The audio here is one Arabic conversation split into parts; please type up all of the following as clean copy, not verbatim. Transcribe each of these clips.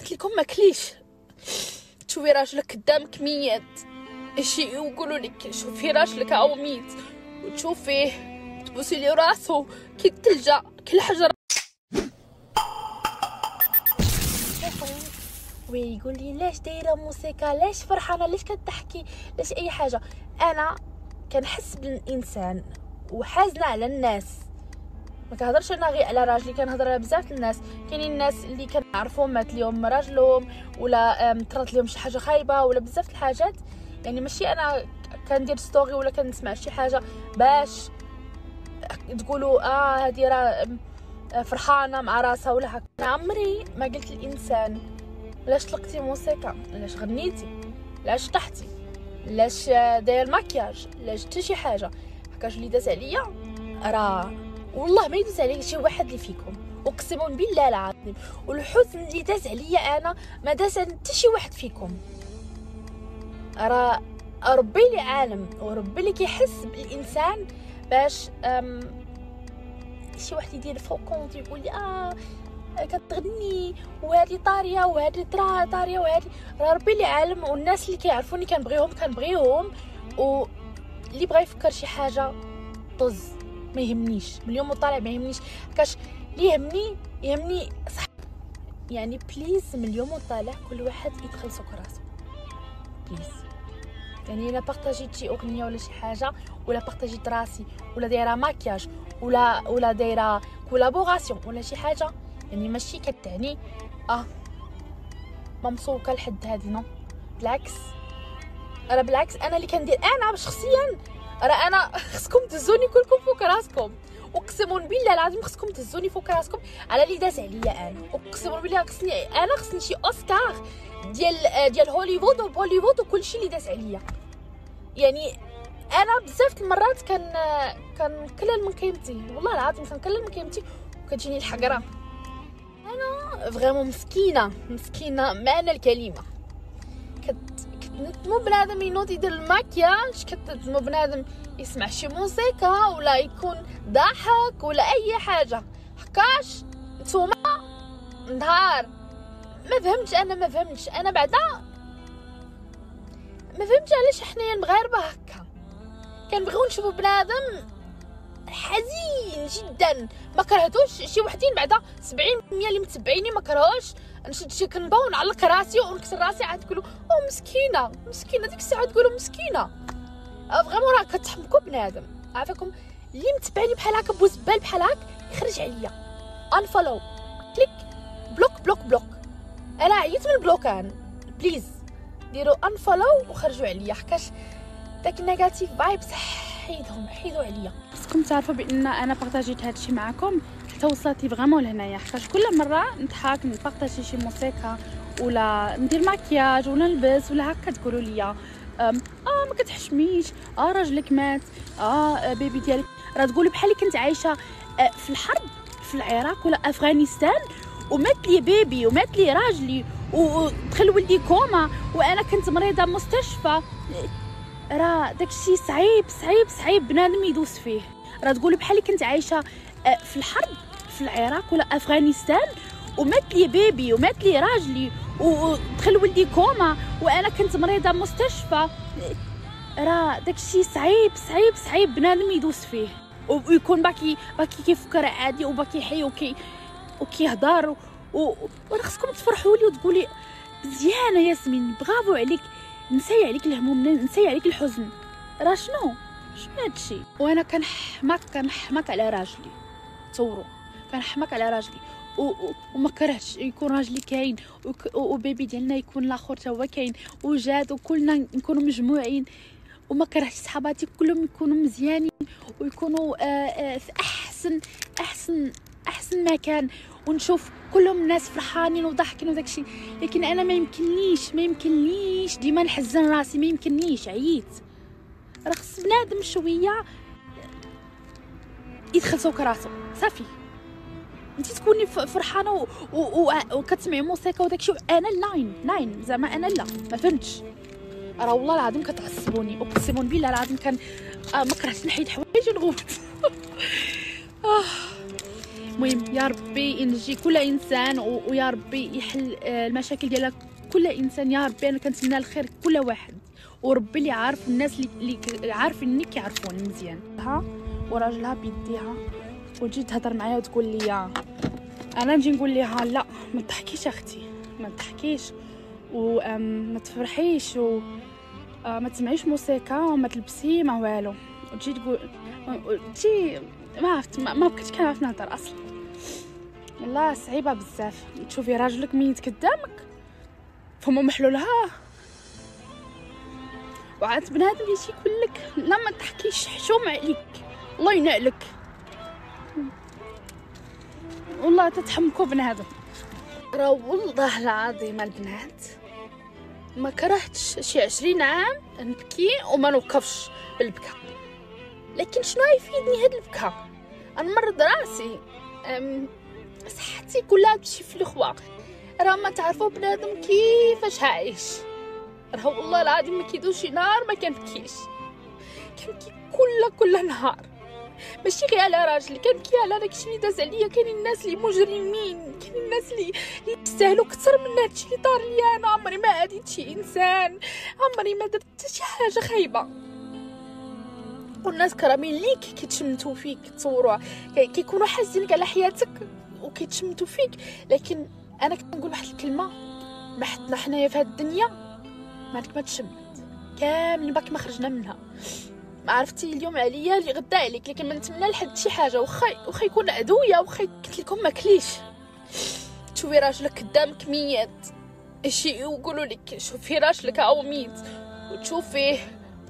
قلت لكم ماكليش تشوفي راجلك قدامك ميت شي يقولوا لك شوفي راجلك هاو ميت وتشوفيه تبوسي لي راسو كي الثلجه كي الحجر. ويقول لي لاش دايره موسيقى، لاش فرحانه، لاش كتضحكي، لاش اي حاجه. انا كنحس بالانسان وحازنه على الناس، ما كنهضرش انا غير على راجلي، كنهضر على بزاف الناس. كاينين الناس اللي كنعرفهم مات ليهم راجلهم ولا طرات لهم شي حاجه خايبه ولا بزاف الحاجات. يعني ماشي انا كندير ستوري ولا كنسمع شي حاجه باش تقولوا هذه راه فرحانه مع راسها ولا هكا. عمري ما قلت الانسان لاش طلقتي موسيقى، لاش غنيتي، لاش طحتي، لاش داير المكياج، لاش حتى شي حاجه. حكاش اللي داز عليا راه والله ما يدوز عليه شي واحد اللي فيكم، اقسم بالله العظيم. والحزن اللي داز عليا انا ما داز حتى شي واحد فيكم. راه ربي اللي عالم وربي اللي كيحس بالانسان باش شي واحد يدير فوق كونت يقول لي كتغني وهذه طاريه وهذه طاريه وهذه. راه ربي اللي عالم، والناس اللي كيعرفوني كنبغيهم واللي بغى يفكر شي حاجه طز ما يهمنيش، مليون مطالع ما يهمنيش. كاش اللي يهمني صح يعني بليز مليون مطالع كل واحد يدخل سوق راسو بليز. يعني الا بارطاجيت شي اغنيه ولا شي حاجه ولا بارطاجيت راسي ولا دايره ماكياج ولا دايره كولابوراسيون ولا شي حاجه، يعني ماشي كتعني ممسوكه لحد هادي. نو بالعكس، بالعكس انا اللي كندير انا شخصيا انا خصكم تهزوني كلكم فوق راسكم، اقسم بالله العظيم خصكم تهزوني فوق راسكم على اللي داز عليا. انا اقسم بالله خصني شي اوسكار ديال هوليوود وبوليوود وكلشي اللي داز عليا. يعني انا بزاف المرات كنكلل من قيمتي، والله العظيم كنكلل من قيمتي وكتجيني الحقره. انا فريمون مسكينه معنى الكلمه. كتنتمو بنادم ينوض يدير الماكياج، كتنتمو بنادم يسمع شي موسيقى ولا يكون ضاحك ولا اي حاجه. حكاش نتوما نهار ما فهمتش انا بعدا ما فهمتش علاش حنايا المغاربه هكا كنبغيو نشوفوا بنادم حزين جدا. ما كرهتوش شي وحدين بعدا 70% اللي متبعيني ما كرهوش نشد شي كنبه ونعلق راسي ونكسر راسي عاد تقولوا مسكينه ديك الساعه تقولوا مسكينه. فريمون راه كتحمقوا بنادم. عافاكم اللي متبعني بحال هكا بوزبال بحال هكا يخرج عليا انفولو كليك بلوك. انا عييت من البلوكان، بليز ديروا انفولو وخرجوا عليا حكاش داك النيجاتيف فايبس حيدوا عليا. خصكم تعرفوا بان انا بارطاجيت هادشي معكم حتى وصلت لي فريمون لهنايا، حكاش كل مره نضحك نبارطاجي شي موسيقى ولا ندير ماكياج ولا نلبس ولا هكا تقولوا لي ما كتحشميش، راجلك مات، بيبي ديالك. راه تقولي بحال كنت عايشه في الحرب في العراق ولا افغانستان ومات لي بيبي ومات لي راجلي ودخل ولدي كوما وانا كنت مريضه مستشفى. راه داكشي صعيب بنادم يدوز فيه. راه تقولي بحال كنت عايشه في الحرب في العراق ولا افغانستان ومات لي بيبي ومات لي راجلي ودخل ولدي كوما وانا كنت مريضه مستشفى. راه داكشي صعيب بنادم يدوز فيه ويكون باكي كيفكر عادي وباكي حي وكيهضر وانا خصكم تفرحوا لي وتقولي مزيانه ياسمين برافو عليك، نساي عليك الهموم، نساي عليك الحزن. راه شنو هادشي؟ وانا كنحماك على راجلي، تصوروا كنحماك على راجلي وما كرهتش يكون راجلي كاين وبيبي ديالنا يكون الاخر تا هو كاين وجاد وكلنا نكونوا مجموعين، وما كرهتش صحاباتي كلهم يكونوا مزيانين ويكونوا في احسن مكان ونشوف كلهم ناس فرحانين وضحكين وداكشي. لكن انا ما يمكنليش ديما نحزن راسي، ما يمكنليش، عييت. راه خص بنادم شويه يدخل سوق راسو صافي. انت تكوني فرحانه وكتسمعي موسيقى وداكشي وانا لاين زعما انا لا ما فهمتش. راه والله العظيم كتعصبوني، اقسم بالله العظيم ما كرهتش نحيد حوايج ونغوت. المهم يا ربي ينجي كل انسان ويا ربي يحل المشاكل ديال كل انسان. يا ربي انا كنتمنى الخير كل واحد، وربي اللي عارف الناس اللي عارفيني كيعرفوني مزيان. ها وراجلها بيديها وتجي تهضر معايا وتقول لي انا نجي نقول لها لا ما تضحكيش اختي، ما تضحكيش وما تفرحيش وما تسمعيش موسيقى وما تلبسي ما والو. وتجي تقول تجي ما عرفت ما بقيتش كنعرف نهضر اصلا. والله صعيبه بزاف تشوفي راجلك ميت قدامك فما محلولها، وعاد بنادم يجي يقول لك لا ما تحكيش حشوم عليك الله ينعلك. والله تتحمكوا بنادم. راه والله العظيم البنات ما كرهتش شي 20 عام نبكي وما نوقفش بالبكا، لكن شنو يفيدني هاد البكا؟ نمرض راسي، صحتي كلها تمشي في الخوا. راه ما تعرفوا بنادم كيفاش عايش. راه والله العظيم ما كيدوش شي نهار ما كنبكيش، كنبكي كل نهار، ماشي غير على راجلي، كنبكي على داكشي اللي داز عليا. كاينين الناس اللي مجرمين، كاينين الناس اللي يستاهلوا اكثر من هادشي اللي طار ليا. انا عمري ما عاديت شي انسان، عمري ما درت حتى شي حاجه خايبه، والناس كرامين ليك كيتشمتوا فيك تصوروا كيكونوا حاسينك على حياتك وكيتشمتوا فيك. لكن انا كنقول واحد الكلمه، ما حدنا حنايا في هاد الدنيا مالك ما تشمت كاملين باك ما خرجنا منها. ما عرفتي اليوم عليا اللي غدا عليك، لكن ما نتمنى لحد شي حاجه واخا يكون عدويا واخا قلت لكم ما كليش. تشوفي راجلك قدامك ميت شي يقولوا لك شوفي راجلك هاو ميت، وتشوفيه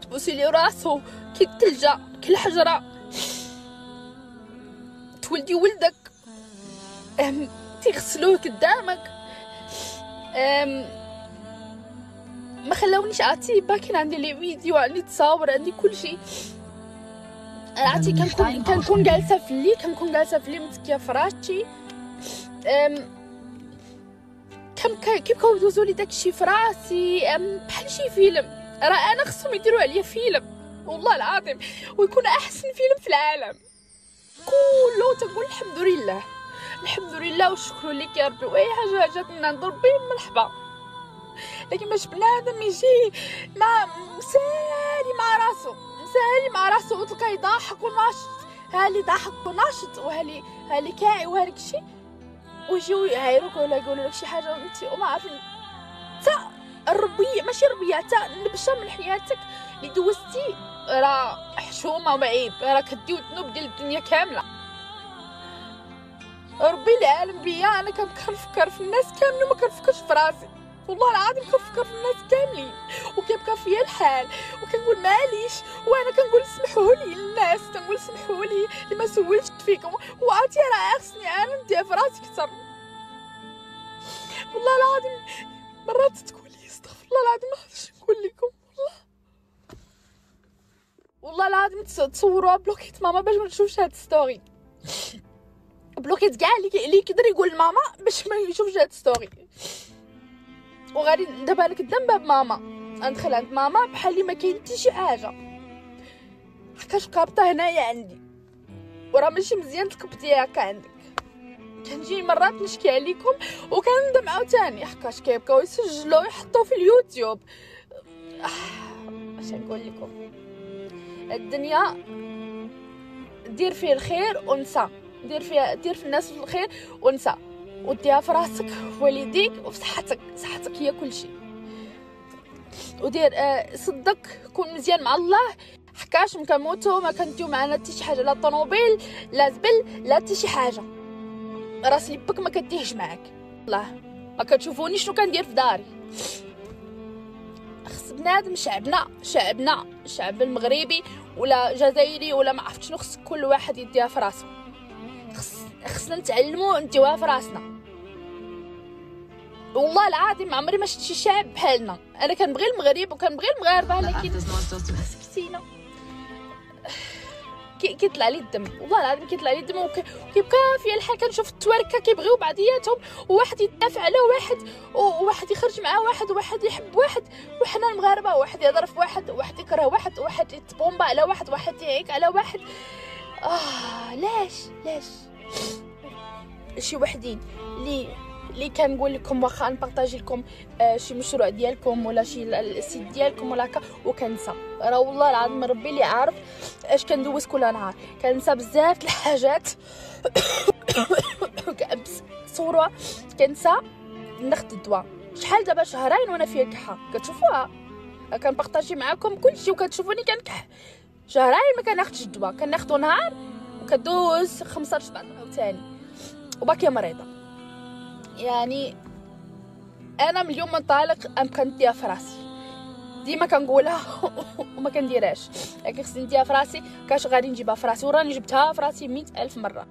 تبوسي لي راسو كي الثلجه كالحجره، تولدي ولدك تغسلوه قدامك، ما خلاونيش عرفتي باكين عندي لي فيديو، عندي تصاور، عندي كل شيء. عرفتي كنكون جالسه في الليل، متكيه في فراشي، كيبقاو يدوزوا لي داكشي في راسي بحال شي فيلم. راه انا خصهم يديروا عليا فيلم والله العظيم، ويكون احسن فيلم في العالم كله. تنقول الحمد لله والشكر لك يا ربي، واي حاجه جات من عند ربي مرحبا. لكن باش بنادم يجي مسالي مع راسو وتلقى يضحك وناشط، هالي ضحك وناشط وهالي كاعي وهالك شي، ويجيو يعايروك ولا يقولوا لك شي حاجه وانت وما عارفين. تا الربيه ماشي ربيه، تا نبشه من حياتك اللي دوزتي راه حشومه وعيب، راه كديو الذنوب ديال الدنيا كامله. ربي العالم بيا انا كنفكر في الناس كاملين وما كنفكرش في راسي. والله العظيم كنفكر في الناس كاملين وكيبقى فيا الحال وكنقول معليش، وانا كنقول سمحوا لي الناس، كنقول سمحوا لي اللي ما سولتش فيكم، وعرفتي راه خصني انا نديها في راسي اكثر. والله العظيم مرات تقولي استغفر الله العظيم ما عرفتش نقول لكم. والله العظيم تصوروها بلوكيت ماما باش ما نشوفش هاد ستوري، بلوكيت كاع اللي يقدر يقول ماما باش ما يشوفش هاد ستوري. وغادي دابا انا قدام باب ماما، ندخل عند ماما بحال اللي ما كاين حتى شي حاجه، حكاش قابطه هنايا عندي، وراه ماشي مزيان تقبطي هكا عندك. كنجي مرات نشكي عليكم وكندم عاوتاني حكاش كيبقاو يسجلوا ويحطوا في اليوتيوب. اش نقول لكم، الدنيا دير فيه الخير ونسى، دير في الناس الخير ونسى، وديها في راسك في والديك وفي صحتك هي كل شيء. ودير صدق كون مزيان مع الله، حكاش كنموتو ما كنديو معنا حتى شي حاجه، لا طوموبيل لا زبل لا حتى شي حاجه، راس لبك ما كديهش معاك. الله ما كتشوفوني شنو كندير في داري. خص بنادم الشعب المغربي ولا جزائري ولا ما عرفت شنو، خص كل واحد يديها في راسو. خصنا نتعلموا نديوها في راسنا. والله العظيم عمري ما شفت شي شعب بحالنا. انا كنبغي المغرب وكنبغي المغاربه، لكن سكتينا كيطلع لي الدم. والله العظيم كيطلع لي الدم وكيبقى فيا الحال. كنشوف التواركه كيبغيو بعضياتهم، وواحد يدافع على واحد وواحد يخرج مع واحد وواحد يحب واحد، وحنا المغاربه واحد يضرب في واحد وواحد يكره واحد وواحد يتبومبا على واحد وواحد يعيك على واحد. ليش شي وحدين اللي كنقول لكم واخا نبارطاجي لكم شي مشروع ديالكم ولا شي السيت ديالكم ولا هكا وكنسى. راه والله العظيم ربي اللي عارف اش كندوز كل نهار، كنسى بزاف الحاجات صوره كنسى ناخذ الدواء. شحال دابا شهرين وانا فيا الكحه كتشوفوها، كنبارطاجي معاكم كلشي وكتشوفوني كنكح. شهرين ما كناخذش الدواء، كناخذو نهار وكدوز 15 17 عاوتاني وباقيه مريضه. يعني انا من اليوم منطلق كنديها في راسي، ديما كنقولها وما كنديرهاش، لكن خصني نديها في راسي. كاش غادي نجيبها في راسي وراني جبتها في راسي 100,000 مره.